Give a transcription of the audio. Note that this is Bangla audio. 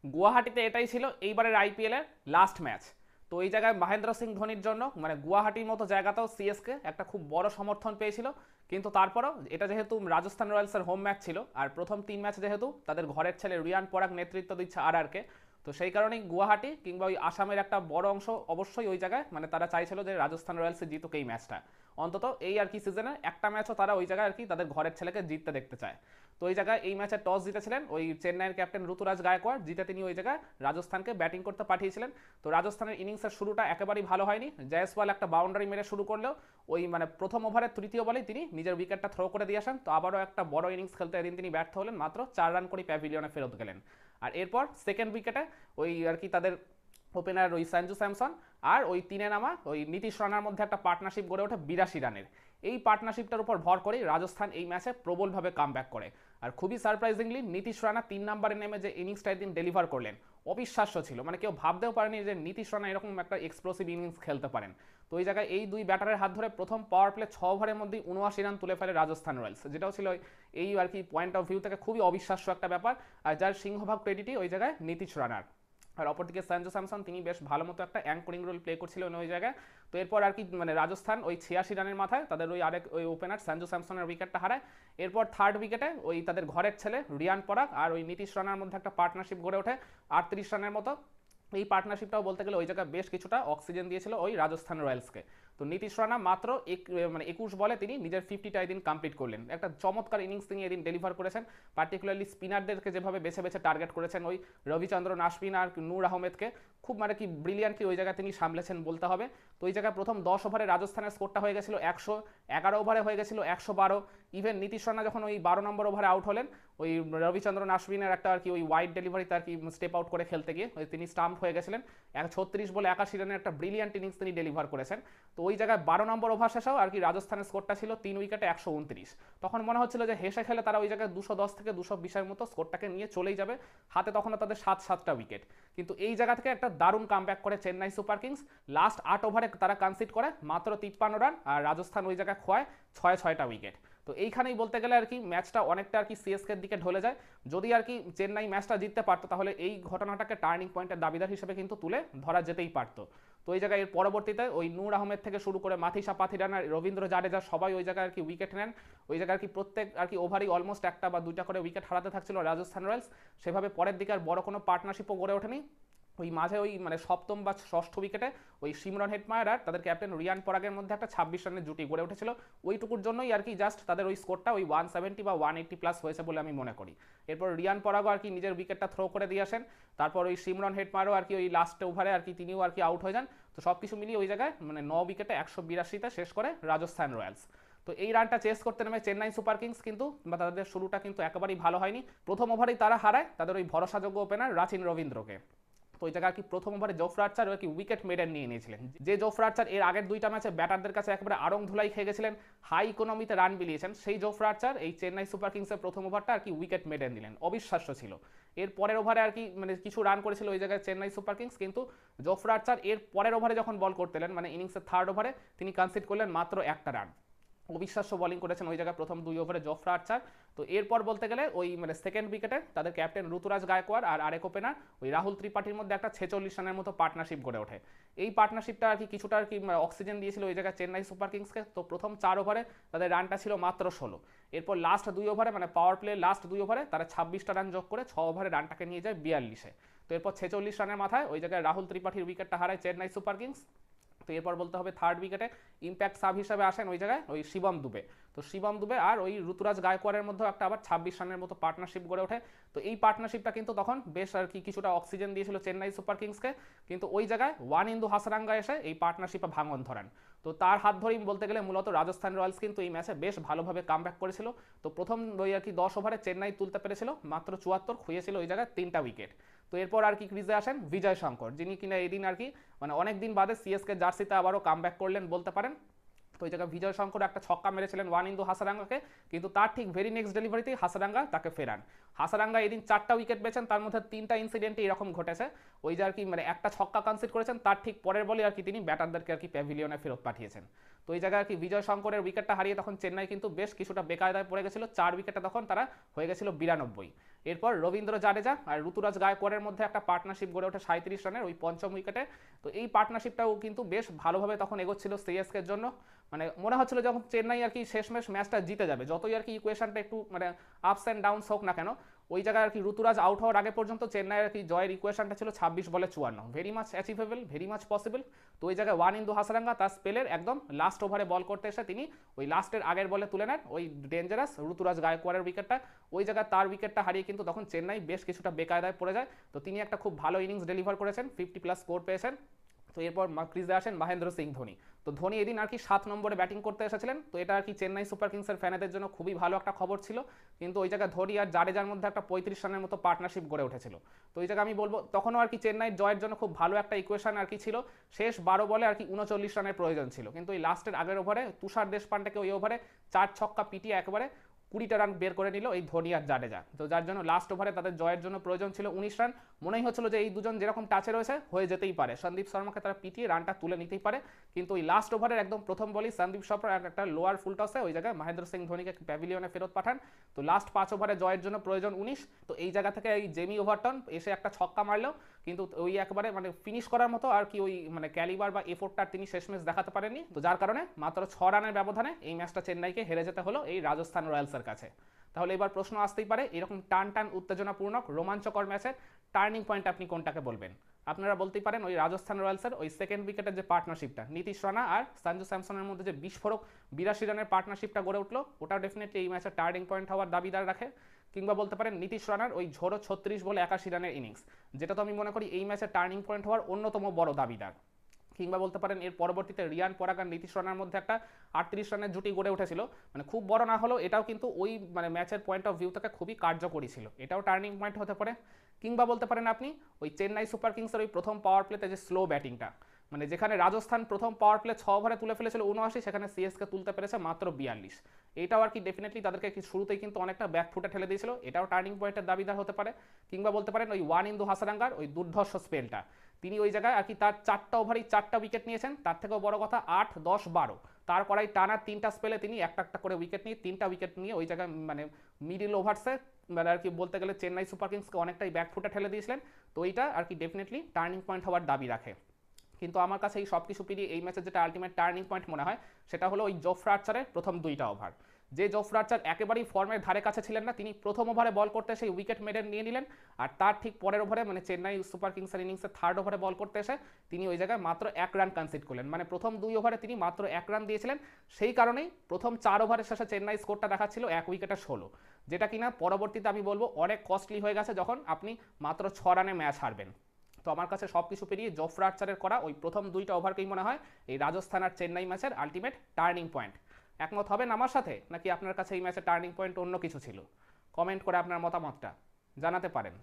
গুয়াহাটিতে এটাই ছিল এইবারের আইপিএলের লাস্ট ম্যাচ। তো এই জায়গায় মহেন্দ্র সিং ধোনির জন্য মানে গুয়াহাটির মতো জায়গাতেও সিএসকে একটা খুব বড় সমর্থন পেয়েছিল। কিন্তু তারপরও এটা যেহেতু রাজস্থান রয়্যালসের হোম ম্যাচ ছিল, আর প্রথম 3 ম্যাচ যেহেতু তাদের ঘরের ছেলে রিয়ান পরাগ নেতৃত্ব দিচ্ছে আরআরকে, তো সেই কারণেই গুয়াহাটি কিংবা ওই আসামের একটা বড় অংশ অবশ্যই ওই জায়গায় মানে তারা চাইছিল যে রাজস্থান রয়্যালসে জিতুক এই ম্যাচটা। অন্তত এই আর কি সিজনে একটা ম্যাচও তারা ওই জায়গায় আর কি তাদের ঘরের ছেলেকে জিততে দেখতে চায়। তো ওই জায়গায় এই ম্যাচে টস জিতেছিলেন ওই চেন্নাইয়ের ক্যাপ্টেন ঋতুরাজ গায়কোয়াড়, জিতে তিনি ওই জায়গায় রাজস্থানকে ব্যাটিং করতে পাঠিয়েছিলেন। তো রাজস্থানের ইনিংসের শুরুটা একেবারেই ভালো হয়নি। জয়সওয়াল একটা বাউন্ডারি মেরে শুরু করলেও ওই মানে প্রথম ওভারের তৃতীয় বলেই তিনি নিজের উইকেটটা থ্রো করে দিয়ে আসেন। তো আবারও একটা বড় ইনিংস খেলতে এদিন তিনি ব্যর্থ হলেন, মাত্র 4 রান করে প্যাভিলিয়নে ফেরত গেলেন। আর এরপর সেকেন্ড উইকেটে ওই আর কি তাদের ওপেনার ওই সঞ্জু স্যামসন আর ওই তিনে নামা ওই নীতিশ রানার মধ্যে একটা পার্টনারশিপ গড়ে ওঠে 82 রানের। এই পার্টনারশিপটার উপর ভর করেই রাজস্থান এই ম্যাচে প্রবলভাবে কামব্যাক করে। আর খুবই সারপ্রাইজিংলি নীতিশ রানা 3 নম্বরে নেমে যে ইনিংসটা একদিন ডেলিভার করলেন অবিশ্বাস্য ছিল, মানে কেউ ভাবতেও পারেনি যে নীতিশ রানা এরকম একটা এক্সপ্লোসিভ ইনিংস খেলতে পারেন। তো ওই জায়গায় এই দুই ব্যাটারের হাত ধরে প্রথম পাওয়ার প্লে 6 ওভারের মধ্যেই 79 রান তুলে ফেলে রাজস্থান রয়্যালস, যেটাও ছিল এই আর কি পয়েন্ট অফ ভিউ থেকে খুবই অবিশ্বাস্য একটা ব্যাপার। আর যার সিংহভাগ ক্রেডিটই ওই জায়গায় নীতিশ রানার। আর অপরদিকে সঞ্জু স্যামসন তিনি বেশ ভালো মতো একটা অ্যাঙ্করিং রোল প্লে করছিলেন ওই জায়গায়। তো এরপর আর কি মানে রাজস্থান ওই 86 রানের মাথায় তাদের ওই আরেক ওই ওপেনার সঞ্জু স্যামসনের উইকেটটা হারায়। এরপর থার্ড উইকেটে ওই তাদের ঘরের ছেলে রিয়ান পরাগ আর ওই নীতিশ রানার মধ্যে একটা পার্টনারশিপ গড়ে ওঠে 38 রানের মতো। এই পার্টনারশিপটাও বলতে গেলে ওই জায়গায় বেশ কিছুটা অক্সিজেন দিয়েছিল ওই রাজস্থান রয়্যালসকে। তো নীতিশ রানা মাত্র 21 বলে তিনি নিজের 50টা এদিন কমপ্লিট করলেন। একটা চমৎকার ইনিংস তিনি এদিন ডেলিভার করেছেন। পার্টিকুলারলি স্পিনারদেরকে যেভাবে বেছে বেছে টার্গেট করেছেন ওই রবিচন্দ্রন আশ্বিন আর নূর আহমেদকে, খুব মানে কি ব্রিলিয়ান্টলি ওই জায়গায় তিনি সামলেছেন বলতে হবে। তো ওই জায়গায় প্রথম 10 ওভারে রাজস্থানের স্কোরটা হয়ে গেছিল 100, 11 ওভারে হয়ে গেছিল 112। ইভেন নীতিশ রানা যখন ওই 12 নম্বর ওভারে আউট হলেন ওই রবিচন্দ্রন আশ্বিনের একটা আর কি ওই ওয়াইড ডেলিভারিতে আর কি স্টেপ আউট করে খেলতে গিয়ে তিনি স্টাম্প হয়ে গেছিলেন। 36 বলে 81 রানের একটা ব্রিলিয়ান্ট ইনিংস তিনি ডেলিভার করেছেন। তো ওই জায়গায় 12 নম্বর ওভার শেষেও আর কি রাজস্থানের স্কোরটা ছিল 3 উইকেটে 129। তখন মনে হচ্ছিল যে হেসে খেলে তারা ওই জায়গায় 210 থেকে 220-এর মতো স্কোরটাকে নিয়ে চলেই যাবে, হাতে তখনও তাদের 7-7টা উইকেট। কিন্তু এই জায়গা থেকে একটা দারুণ কামব্যাক করে চেন্নাই সুপার কিংস। লাস্ট 8 ওভারে তারা কনসিড করে মাত্র 53 রান, আর রাজস্থান ওই জায়গায় খোয়ায় 6-6টা উইকেট। তো এইখানেই বলতে গেলে আর কি ম্যাচটা অনেকটা আর কি সিএসকের দিকে ঢলে যায়। যদি আর কি চেন্নাই ম্যাচটা জিততে পারতো তাহলে এই ঘটনাটাকে টার্নিং পয়েন্টের দাবিদার হিসেবে কিন্তু তুলে ধরা যেতেই পারতো। তো ওই জায়গায় এর পরবর্তীতে ওই নূর আহমেদ থেকে শুরু করে মাথিসা পাথিরানা রবীন্দ্র জাডেজা সবাই ওই জায়গায় আর কি উইকেট নেন। ওই জায়গায় আর কি প্রত্যেক আর কি ওভারই অলমোস্ট একটা বা দুইটা করে উইকেট হারাতে থাকছিল রাজস্থান রয়্যালস। সেভাবে পরের দিকে আর বড় কোনো পার্টনারশিপও গড়ে ওঠেনি। ওই মাঝে ওই মানে সপ্তম বা ষষ্ঠ উইকেটে ওই সিমরন হেটমায়ার আর তাদের ক্যাপ্টেন রিয়ান পরাগের মধ্যে একটা 26 রানের জুটি গড়ে উঠেছিল। ওইটুকুর জন্যই আর কি জাস্ট তাদের ওই স্কোরটা ওই 170 বা 180 প্লাস হয়েছে বলে আমি মনে করি। এরপর রিয়ান পরাগও আর কি নিজের উইকেটটা থ্রো করে দিয়ে আসেন। তারপর ওই সিমরন হেটমায়ারও আর কি ওই লাস্ট ওভারে আর কি তিনিও আর কি আউট হয়ে যান। তো সব কিছু মিলিয়ে ওই জায়গায় মানে 9 উইকেটে 182-তে শেষ করে রাজস্থান রয়্যালস। তো এই রানটা চেস করতে নেমে চেন্নাই সুপার কিংস কিন্তু বা তাদের শুরুটা কিন্তু একেবারেই ভালো হয়নি। প্রথম ওভারেই তারা হারায় তাদের ওই ভরসাযোগ্য ওপেনার রাচিন রবীন্দ্রকে। তো ওই জায়গায় কি প্রথম ওভারে জোফরা আর্চার কি উইকেট মেডেন নিয়ে নিয়েছিলেন, যে জোফরা আর্চার এর আগের 2টা ম্যাচে ব্যাটারদের কাছে একেবারে আড়ং ধুলাই খেয়ে গেছিলেন, হাই ইকোনমিতে রান বিলিয়েছেন। সেই জোফরা আর্চার এই চেন্নাই সুপার কিংসের প্রথম ওভারটা আর কি উইকেট মেডেন দিলেন, অবিশ্বাস্য ছিল। এর পরের ওভারে আর কি মানে কিছু রান করেছিল ওই জায়গায় চেন্নাই সুপার কিংস, কিন্তু জোফরা আর্চার এর পরের ওভারে যখন বল করতেলেন মানে ইনিংসের থার্ড ওভারে তিনি কনসিড করলেন মাত্র একটা রান। অবিশ্বাস্য বোলিং করেছেন ওই জায়গায় প্রথম 2 ওভারে জোফরা আর্চার। তো এরপর বলতে গেলে ওই মানে সেকেন্ড উইকেটে তাদের ক্যাপ্টেন ঋতুরাজ গায়কোয়াড় আর আরেক ওপেনার ওই রাহুল ত্রিপাঠীর মধ্যে একটা 46 রানের মতো পার্টনারশিপ গড়ে ওঠে। এই পার্টনারশিপটা আর কি কিছুটা আর কি অক্সিজেন দিয়েছিল ওই জায়গায় চেন্নাই সুপার কিংসকে। তো প্রথম 4 ওভারে তাদের রানটা ছিল মাত্র 16। এরপর লাস্ট 2 ওভারে মানে পাওয়ার প্লে লাস্ট 2 ওভারে তারা 26টা রান যোগ করে 6 ওভারে রানটাকে নিয়ে যায় 42-এ। তো এরপর 46 রানের মাথায় ওই জায়গায় রাহুল ত্রিপাঠীর উইকেটটা হারায় চেন্নাই সুপার কিংস। তো এরপর বলতে হবে থার্ড উইকেটে ইম্প্যাক্ট সাব হিসেবে আসেন ওই জায়গায় ওই শিবম দুবে। তো শিবম দুবে আর ওই ঋতুরাজ গায়কোয়াড়ের মধ্যে একটা আবার 26 রানের মতো পার্টনারশিপ গড়ে ওঠে। তো এই পার্টনারশিপটা কিন্তু তখন বেশ আর কি কিছুটা অক্সিজেন দিয়েছিল চেন্নাই সুপার কিংসকে। কিন্তু ওই জায়গায় ওয়ানিন্দু হাসারাঙ্গা এসে এই পার্টনারশিপে ভাঙন ধরেন। তো তার হাত ধরেই বলতে গেলে মূলত রাজস্থান রয়্যালস কিন্তু এই ম্যাচে বেশ ভালোভাবে কামব্যাক করেছিল। তো প্রথম ওই আর কি 10 ওভারে চেন্নাই তুলতে পেরেছিল মাত্র 74, খুঁয়েছিল ওই জায়গায় 3টা উইকেট। তো এরপর আর কি ক্রিজে আসেন বিজয় শঙ্কর, যিনি কিনা এদিন আর কি মানে অনেক দিন বাদে সিএসকে জার্সিতে আবারও কামব্যাক করলেন বলতে পারেন। তো ওই জায়গায় বিজয় শঙ্কর একটা ছক্কা মেরেছিলেন ওয়ানিন্দু হাসারাঙ্গাকে, কিন্তু তার ঠিক ভেরি নেক্সট ডেলিভারিতেই হাসারাঙ্গা তাকে ফেরান। হাসারাঙ্গা এদিন 4টা উইকেট পেয়েছেন, তার মধ্যে 3টা ইনসিডেন্টে এরকম ঘটেছে। ওই যে আর কি মানে একটা ছক্কা কনসিড করেছেন তার ঠিক পরের বলে আর কি তিনি ব্যাটারদেরকে আর কি প্যাভিলিয়নে ফেরত পাঠিয়েছেন। তো এই জায়গায় আর কি বিজয় শঙ্করের উইকেটটা হারিয়ে তখন চেন্নাই কিন্তু বেশ কিছুটা বেকায়দায় পড়ে গেছিল। 4 উইকেটে তখন তারা হয়ে গেছিল 92। এরপর রবীন্দ্র জাডেজা আর ঋতুরাজ গায়কোয়াড়ের মধ্যে একটা পার্টনারশিপ গড়ে ওঠে 37 রানের ওই পঞ্চম উইকেটে। তো এই পার্টনারশিপটাও কিন্তু বেশ ভালোভাবে তখন এগোচ্ছিল সিএসকের জন্য। মানে মনে হচ্ছিল যখন চেন্নাই আর কি শেষমেশ ম্যাচটা জিতে যাবে, যতই আর কি ইকুয়েশনটা একটু মানে আপস অ্যান্ড ডাউনস হোক না কেন, ওই জায়গায় আর কি ঋতুরাজ আউট হওয়ার আগে পর্যন্ত চেন্নাইয়ের আর কি জয়ের ইকুয়েশনটা ছিল 26 বলে 54, very much achievable, very much possible. তো ওই জায়গায় ওয়ানিন্দু হাসারাঙ্গা তার স্পেলের একদম লাস্ট ওভারে বল করতে এসে তিনি ওই লাস্টের আগের বলে তুলে নেন ওই ডেঞ্জারাস ঋতুরাজ গায়কোয়াড়ের উইকেটটা। ওই জায়গায় তার উইকেটটা হারিয়ে কিন্তু তখন চেন্নাই বেশ কিছুটা বেকায়দায় পড়ে যায়। তো তিনি একটা খুব ভালো ইনিংস ডেলিভার করেছেন, 50+ স্কোর পেয়েছেন। তো এরপর ক্রিজে আসেন মহেন্দ্র সিং ধোনি। তো ধোনি এদিন আর কি 7 নম্বরে ব্যাটিং করতে এসেছিলেন। তো এটা আর কি চেন্নাই সুপার কিংসের ফ্যানেদের জন্য খুবই ভালো একটা খবর ছিল। কিন্তু ওই জায়গায় ধোনি আর জাডেজার মধ্যে একটা 35 রানের মতো পার্টনারশিপ গড়ে উঠেছিল। তো ওই জায়গায় আমি বলবো তখনও আর কি চেন্নাইয়ের জয়ের জন্য খুব ভালো একটা ইকুয়েশন আর কি ছিল। শেষ 12 বলে আর কি 39 রানের প্রয়োজন ছিল, কিন্তু এই লাস্টের আগের ওভারে তুষার দেশপান্ডেকে ওই ওভারে 4 ছক্কা পিটিয়ে একবারে 20টা রান বের করে নিল এই ধোনি আর জাডেজা। তো যার জন্য লাস্ট ওভারে তাদের জয়ের জন্য প্রয়োজন ছিল 19 রান। মনেই হচ্ছিল যে এই দুজন যেরকম টাচে রয়েছে হয়ে যেতেই পারে, সন্দীপ শর্মাকে তারা পিটিয়ে রানটা তুলে নিতেই পারে। কিন্তু ওই লাস্ট ওভারের একদম প্রথম বলই সন্দীপ শর্মা একটা লোয়ার ফুল টসে ওই জায়গায় মহেন্দ্র সিং ধোনিকে প্যাভিলিয়নে ফেরত পাঠান। তো লাস্ট 5 ওভারে জয়ের জন্য প্রয়োজন 19। তো এই জায়গা থেকে এই জেমি ওভারটন এসে একটা ছক্কা মারলেও কিন্তু ওই একবারে মানে ফিনিশ করার মতো আর কি ওই মানে ক্যালিবার বা এফোর্টটা তিনি শেষমেশ দেখাতে পারেননি। তো যার কারণে মাত্র 6 রানের ব্যবধানে এই ম্যাচটা চেন্নাইকে হেরে যেতে হলো এই রাজস্থান রয়্যালসের কাছে। তাহলে এবার প্রশ্ন আসতেই পারে, এরকম টান টান উত্তেজনাপূর্ণ রোমাঞ্চকর ম্যাচের টার্নিং পয়েন্ট আপনি কোনটাকে বলবেন? আপনারা বলতেই পারেন ওই রাজস্থান রয়্যালসের ওই সেকেন্ড উইকেটের যে পার্টনারশিপটা নীতিশ রানা আর সঞ্জু স্যামসনের মধ্যে যে বিস্ফোরক 82 রানের পার্টনারশিপটা গড়ে উঠলো, ওটা ডেফিনেটলি এই ম্যাচের টার্নিং পয়েন্ট হওয়ার দাবিদার রাখে। কিংবা বলতে পারেন নীতিশ রানার ওই ঝোড়ো 36 বলে 81 রানের ইনিংস, যেটা তো আমি মনে করি এই ম্যাচের টার্নিং পয়েন্ট হওয়ার অন্যতম বড় দাবিদার। কিংবা বলতে পারেন এর পরবর্তীতে রিয়ান পরাগ আর নীতিশ রানার মধ্যে একটা 38 রানের জুটি গড়ে উঠেছিল, মানে খুব বড় না হলেও এটাও কিন্তু ওই মানে ম্যাচের পয়েন্ট অফ ভিউ থেকে খুবই কার্যকরী ছিল, এটাও টার্নিং পয়েন্ট হতে পারে। কিংবা বলতে পারেন আপনি ওই চেন্নাই সুপার কিংসের ওই প্রথম পাওয়ার প্লেতে যে স্লো ব্যাটিংটা, মানে যেখানে রাজস্থান প্রথম পাওয়ার প্লে 6 ওভারে তুলে ফেলেছিল 79, সেখানে সিএসকে তুলতে পেরেছে মাত্র 42। এটাও আর কি ডেফিনেটলি তাদেরকে শুরুতেই কিন্তু অনেকটা ব্যাকফুটে ঠেলে দিয়েছিল, এটাও টার্নিং পয়েন্টের দাবিদার হতে পারে। কিংবা বলতে পারেন ওই ওয়ানিন্দু হাসারাঙ্গার ওই দুর্ধর্ষ স্পেলটা, তিনি ওই জায়গায় আর কি তার 4টা ওভারেই 4টা উইকেট নিয়েছেন, তার থেকেও বড় কথা 8, 10, 12 তার করাই টানা 3টা স্পেলে তিনি একটা একটা করে উইকেট নিয়ে 3টা উইকেট নিয়ে ওই জায়গায় মানে মিডিল ওভার্সে মানে আর কি বলতে গেলে চেন্নাই সুপার কিংসকে অনেকটাই ব্যাকফুটে ঠেলে দিয়েছিলেন। তো এইটা আর কি ডেফিনেটলি টার্নিং পয়েন্ট হওয়ার দাবি রাখে। কিন্তু আমার কাছে এই সব কিছু পেরিয়ে এই ম্যাচের যেটা আলটিমেট টার্নিং পয়েন্ট মনে হয় সেটা হলো ওই জোফরা আর্চারের প্রথম 2টা ওভার। যে জোফরা আর্চার একেবারেই ফর্মের ধারে কাছে ছিলেন না, তিনি প্রথম ওভারে বল করতে এসে উইকেট মেডেন নিয়ে নিলেন। আর তার ঠিক পরের ওভারে মানে চেন্নাই সুপার কিংসের ইনিংসের 3rd ওভারে বল করতে এসে তিনি ওই জায়গায় মাত্র 1 রান কনসিড করলেন, মানে প্রথম 2 ওভারে তিনি মাত্র 1 রান দিয়েছিলেন। সেই কারণেই প্রথম 4 ওভারের শেষে চেন্নাই স্কোরটা দেখাচ্ছিল 1 উইকেটে 16, যেটা কিনা পরবর্তীতে আমি বলবো অনেক কস্টলি হয়ে গেছে যখন আপনি মাত্র 6 রানে ম্যাচ হারবেন। তো আমার কাছে সব কিছু পেরিয়ে জোফরা আর্চারের করা ওই প্রথম 2টা ওভারকেই মনে হয় এই রাজস্থান আর চেন্নাই ম্যাচের আলটিমেট টার্নিং পয়েন্ট। একমত হবেন আমার সাথে, নাকি আপনার কাছে এই ম্যাচের টার্নিং পয়েন্ট অন্য কিছু ছিল? কমেন্ট করে আপনার মতামতটা জানাতে পারেন।